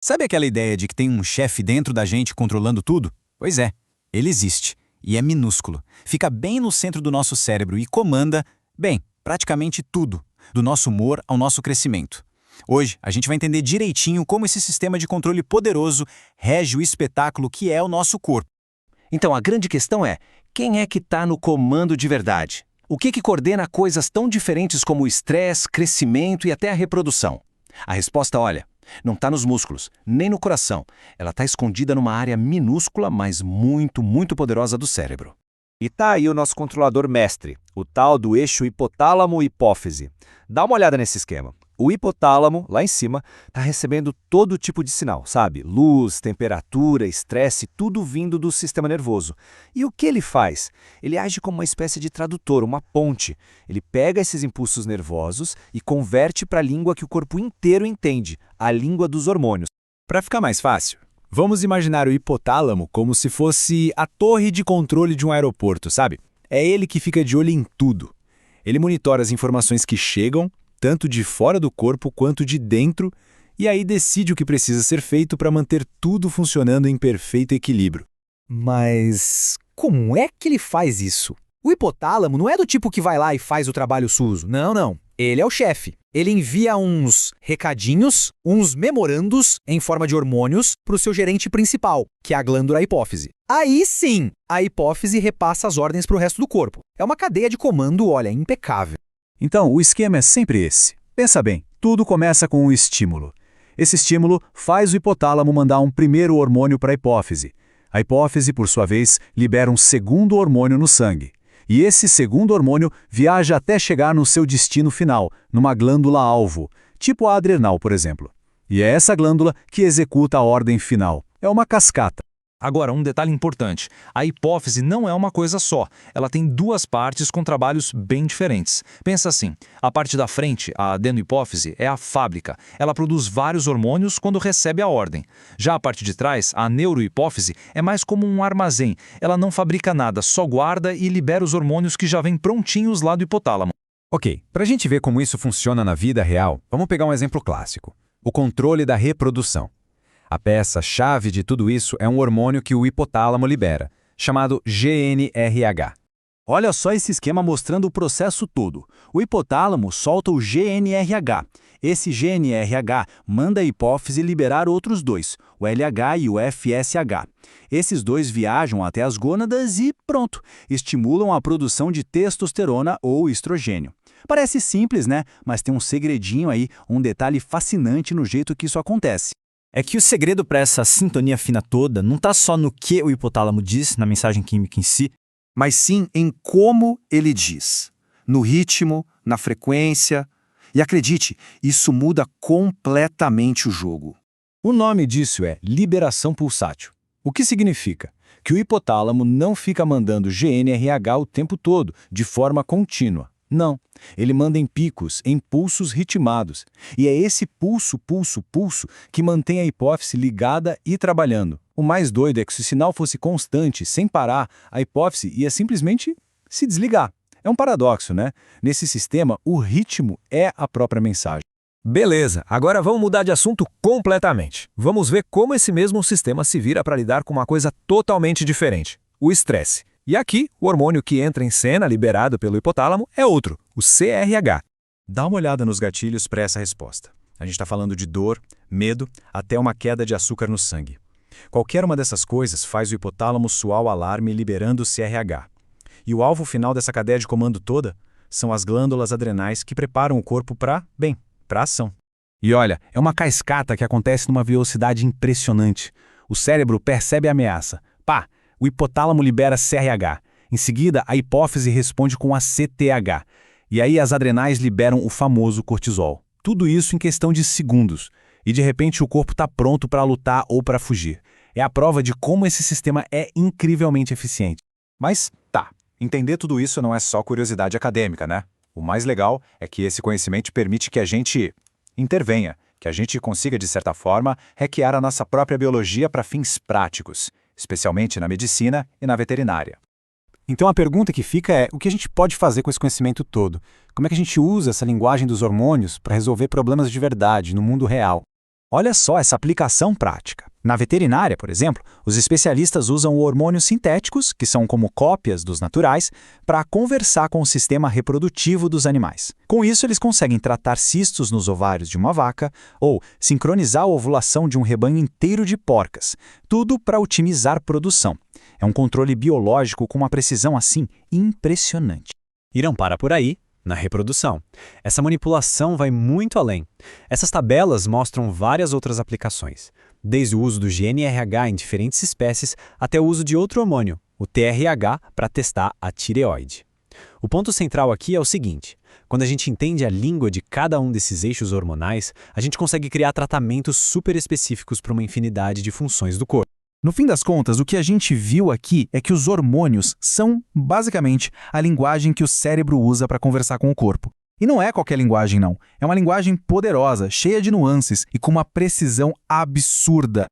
Sabe aquela ideia de que tem um chefe dentro da gente controlando tudo? Pois é, ele existe. E é minúsculo. Fica bem no centro do nosso cérebro e comanda, bem, praticamente tudo, do nosso humor ao nosso crescimento. Hoje, a gente vai entender direitinho como esse sistema de controle poderoso rege o espetáculo que é o nosso corpo. Então, a grande questão é, quem é que está no comando de verdade? O que coordena coisas tão diferentes como o estresse, crescimento e até a reprodução? A resposta, olha, não está nos músculos, nem no coração. Ela está escondida numa área minúscula, mas muito, muito poderosa do cérebro. E tá aí o nosso controlador mestre, o tal do eixo hipotálamo-hipófise. Dá uma olhada nesse esquema. O hipotálamo, lá em cima, está recebendo todo tipo de sinal, sabe? Luz, temperatura, estresse, tudo vindo do sistema nervoso. E o que ele faz? Ele age como uma espécie de tradutor, uma ponte. Ele pega esses impulsos nervosos e converte para a língua que o corpo inteiro entende, a língua dos hormônios. Para ficar mais fácil, vamos imaginar o hipotálamo como se fosse a torre de controle de um aeroporto, sabe? É ele que fica de olho em tudo. Ele monitora as informações que chegam, tanto de fora do corpo quanto de dentro, e aí decide o que precisa ser feito para manter tudo funcionando em perfeito equilíbrio. Mas como é que ele faz isso? O hipotálamo não é do tipo que vai lá e faz o trabalho sujo. Não, não. Ele é o chefe. Ele envia uns recadinhos, uns memorandos em forma de hormônios para o seu gerente principal, que é a glândula hipófise. Aí sim, a hipófise repassa as ordens para o resto do corpo. É uma cadeia de comando, olha, impecável. Então, o esquema é sempre esse. Pensa bem, tudo começa com um estímulo. Esse estímulo faz o hipotálamo mandar um primeiro hormônio para a hipófise. A hipófise, por sua vez, libera um segundo hormônio no sangue. E esse segundo hormônio viaja até chegar no seu destino final, numa glândula-alvo, tipo a adrenal, por exemplo. E é essa glândula que executa a ordem final. É uma cascata. Agora, um detalhe importante. A hipófise não é uma coisa só. Ela tem duas partes com trabalhos bem diferentes. Pensa assim, a parte da frente, a adenohipófise, é a fábrica. Ela produz vários hormônios quando recebe a ordem. Já a parte de trás, a neurohipófise, é mais como um armazém. Ela não fabrica nada, só guarda e libera os hormônios que já vêm prontinhos lá do hipotálamo. Ok, para a gente ver como isso funciona na vida real, vamos pegar um exemplo clássico. O controle da reprodução. A peça-chave de tudo isso é um hormônio que o hipotálamo libera, chamado GNRH. Olha só esse esquema mostrando o processo todo. O hipotálamo solta o GNRH. Esse GNRH manda a hipófise liberar outros dois, o LH e o FSH. Esses dois viajam até as gônadas e, pronto, estimulam a produção de testosterona ou estrogênio. Parece simples, né? Mas tem um segredinho aí, um detalhe fascinante no jeito que isso acontece. É que o segredo para essa sintonia fina toda não está só no que o hipotálamo diz, na mensagem química em si, mas sim em como ele diz, no ritmo, na frequência. E acredite, isso muda completamente o jogo. O nome disso é liberação pulsátil. O que significa? Que o hipotálamo não fica mandando GNRH o tempo todo, de forma contínua. Não, ele manda em picos, em pulsos ritmados. E é esse pulso, pulso, pulso que mantém a hipófise ligada e trabalhando. O mais doido é que se o sinal fosse constante, sem parar, a hipófise ia simplesmente se desligar. É um paradoxo, né? Nesse sistema, o ritmo é a própria mensagem. Beleza, agora vamos mudar de assunto completamente. Vamos ver como esse mesmo sistema se vira para lidar com uma coisa totalmente diferente, o estresse. E aqui, o hormônio que entra em cena, liberado pelo hipotálamo, é outro, o CRH. Dá uma olhada nos gatilhos para essa resposta. A gente está falando de dor, medo, até uma queda de açúcar no sangue. Qualquer uma dessas coisas faz o hipotálamo soar o alarme liberando o CRH. E o alvo final dessa cadeia de comando toda são as glândulas adrenais que preparam o corpo para ação. E olha, é uma cascata que acontece numa velocidade impressionante. O cérebro percebe a ameaça. Pá! O hipotálamo libera CRH. Em seguida, a hipófise responde com a CTH. E aí as adrenais liberam o famoso cortisol. Tudo isso em questão de segundos. E de repente o corpo está pronto para lutar ou para fugir. É a prova de como esse sistema é incrivelmente eficiente. Mas tá, entender tudo isso não é só curiosidade acadêmica, né? O mais legal é que esse conhecimento permite que a gente intervenha, que a gente consiga, de certa forma, hackear a nossa própria biologia para fins práticos, especialmente na medicina e na veterinária. Então a pergunta que fica é, o que a gente pode fazer com esse conhecimento todo? Como é que a gente usa essa linguagem dos hormônios para resolver problemas de verdade no mundo real? Olha só essa aplicação prática. Na veterinária, por exemplo, os especialistas usam hormônios sintéticos, que são como cópias dos naturais, para conversar com o sistema reprodutivo dos animais. Com isso, eles conseguem tratar cistos nos ovários de uma vaca ou sincronizar a ovulação de um rebanho inteiro de porcas, tudo para otimizar produção. É um controle biológico com uma precisão assim impressionante. E não para por aí. Na reprodução. Essa manipulação vai muito além. Essas tabelas mostram várias outras aplicações, desde o uso do GNRH em diferentes espécies até o uso de outro hormônio, o TRH, para testar a tireoide. O ponto central aqui é o seguinte: quando a gente entende a língua de cada um desses eixos hormonais, a gente consegue criar tratamentos super específicos para uma infinidade de funções do corpo. No fim das contas, o que a gente viu aqui é que os hormônios são, basicamente, a linguagem que o cérebro usa para conversar com o corpo. E não é qualquer linguagem, não. É uma linguagem poderosa, cheia de nuances e com uma precisão absurda.